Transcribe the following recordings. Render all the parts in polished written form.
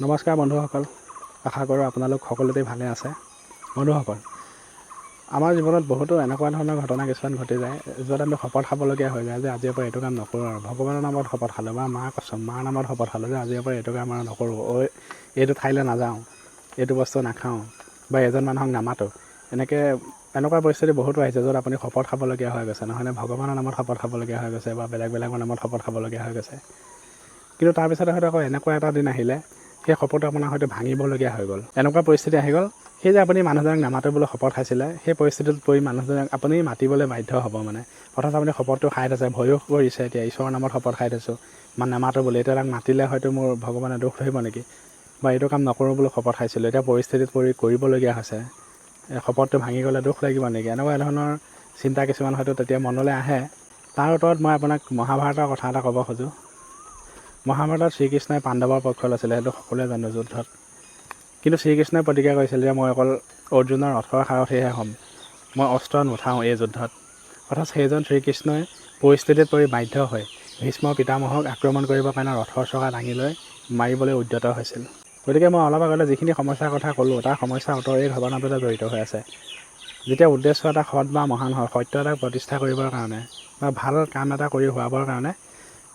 নমস্কাৰ বন্ধুসকল, আশা কৰোঁ আপোনালোক সকলোতে ভালে আছে। বন্ধুসকল, আমাৰ জীৱনত বহুতো এনেকুৱা ধৰণৰ ঘটনা কিছুমান ঘটি যায় য'ত আমি শপত খাবলগীয়া হৈ যায় যে আজিৰ পৰা এইটো কাম নকৰোঁ আৰু ভগৱানৰ নামত শপত খালোঁ বা মাৰ নামত শপত খালোঁ যে আজিৰ পৰা এইটো কাম আৰু নকৰোঁ, এইটো ঠাইলৈ নাযাওঁ, এইটো বস্তু নাখাওঁ বা এজন মানুহক নামাতোঁ। এনেকুৱা পৰিস্থিতি বহুতো আহিছে য'ত আপুনি শপত খাবলগীয়া হৈ গৈছে, নহয়নে ভগৱানৰ নামত শপত খাবলগীয়া হৈ গৈছে বা বেলেগৰ নামত শপত খাবলগীয়া হৈ গৈছে। কিন্তু তাৰপিছতে হয়তো আকৌ এনেকুৱা এটা দিন আহিলে সেই শপতটো আপোনাৰ হয়তো ভাঙিবলগীয়া হৈ গ'ল। এনেকুৱা পৰিস্থিতি আহি গ'ল, সেই যে আপুনি মানুহজনক নামাতিবলৈ শপত খাইছিলে, সেই পৰিস্থিতিত পৰি মানুহজনক আপুনি মাতিবলৈ বাধ্য হ'ব অথচ আপুনি শপতটো খাই থৈছে, ভয়ো কৰিছে, এতিয়া ঈশ্বৰৰ নামত শপত খাই থৈছোঁ, নামাতোঁ বুলি, এতিয়া তাক মাতিলে হয়তো মোৰ ভগৱানে দুখ ধৰিব নেকি, বা এইটো কাম নকৰোঁ বুলি শপত খাইছিলোঁ, এতিয়া পৰিস্থিতিত পৰি কৰিবলগীয়া হৈছে, শপতটো ভাঙি গ'লে দুখ লাগিব নেকি, এনেকুৱা ধৰণৰ চিন্তা কিছুমান হয়তো তেতিয়া মনলৈ আহে। তাৰ উত্তৰত মই আপোনাক মহাভাৰতৰ কথা এটা ক'ব খোজোঁ। মহাভাৰতত শ্ৰীকৃষ্ণই পাণ্ডৱৰ পক্ষ লৈছিলে, সেইটো সকলোৱে জানো যুদ্ধত। কিন্তু শ্ৰীকৃষ্ণই প্ৰতিজ্ঞা কৰিছিল যে মই অকল অৰ্জুনৰ ৰথৰ সাৰথিহে হ'ম, মই অস্ত্ৰ নুঠাওঁ এই যুদ্ধত। অথচ সেইজন শ্ৰীকৃষ্ণই পৰিস্থিতিত পৰি বাধ্য হৈ ভীষ্ম পিতামহক আক্ৰমণ কৰিবৰ কাৰণে ৰথৰ চকা দাঙি লৈ মাৰিবলৈ উদ্যত হৈছিল। গতিকে মই অলপ আগতে যিখিনি সমস্যাৰ কথা ক'লোঁ, তাৰ সমস্যাৰ উত্তৰ এই ঘটনাটোতে জড়িত হৈ আছে। যেতিয়া উদ্দেশ্য এটা সৎ বা মহান হয়, সত্য এটাক প্ৰতিষ্ঠা কৰিবৰ কাৰণে বা ভাল কাম এটা কৰি হোৱাবৰ কাৰণে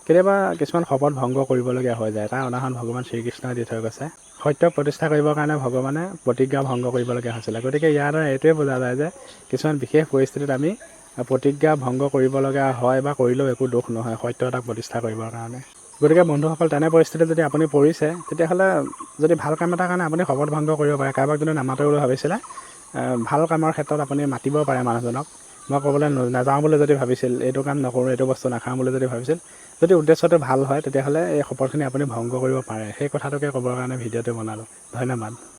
কেতিয়াবা কিছুমান শপত ভংগ কৰিবলগীয়া হৈ যায়। তাৰ উদাহৰণ ভগৱান শ্ৰীকৃষ্ণই দি থৈ গৈছে। সত্যক প্ৰতিষ্ঠা কৰিবৰ কাৰণে ভগৱানে প্ৰতিজ্ঞা ভংগ কৰিবলগীয়া হৈছিলে। গতিকে ইয়াৰ দ্বাৰা এইটোৱে বুজা যায় যে কিছুমান বিশেষ পৰিস্থিতিত আমি প্ৰতিজ্ঞা ভংগ কৰিবলগীয়া হয় বা কৰিলেও একো দুখ নহয় সত্য এটাক প্ৰতিষ্ঠা কৰিবৰ কাৰণে। গতিকে বন্ধুসকল, তেনে পৰিস্থিতিত যদি আপুনি পৰিছে, তেতিয়াহ'লে যদি ভাল কাম এটাৰ কাৰণে আপুনি শপত ভংগ কৰিব পাৰে, কাৰোবাক যদি নামাতোঁ বুলি ভাবিছিলে, ভাল কামৰ ক্ষেত্ৰত আপুনি মাতিব পাৰে মানুহজনক। মই ক'বলৈ নাযাওঁ বুলি যদি ভাবিছিল, এইটো কাম নকৰোঁ, এইটো বস্তু নাখাওঁ বুলি যদি ভাবিছিল, যদি উদ্দেশ্যটো ভাল হয়, তেতিয়াহ'লে এই শপতখিনি আপুনি ভংগ কৰিব পাৰে। সেই কথাটোকে ক'বৰ কাৰণে ভিডিঅ'টো বনালোঁ। ধন্যবাদ।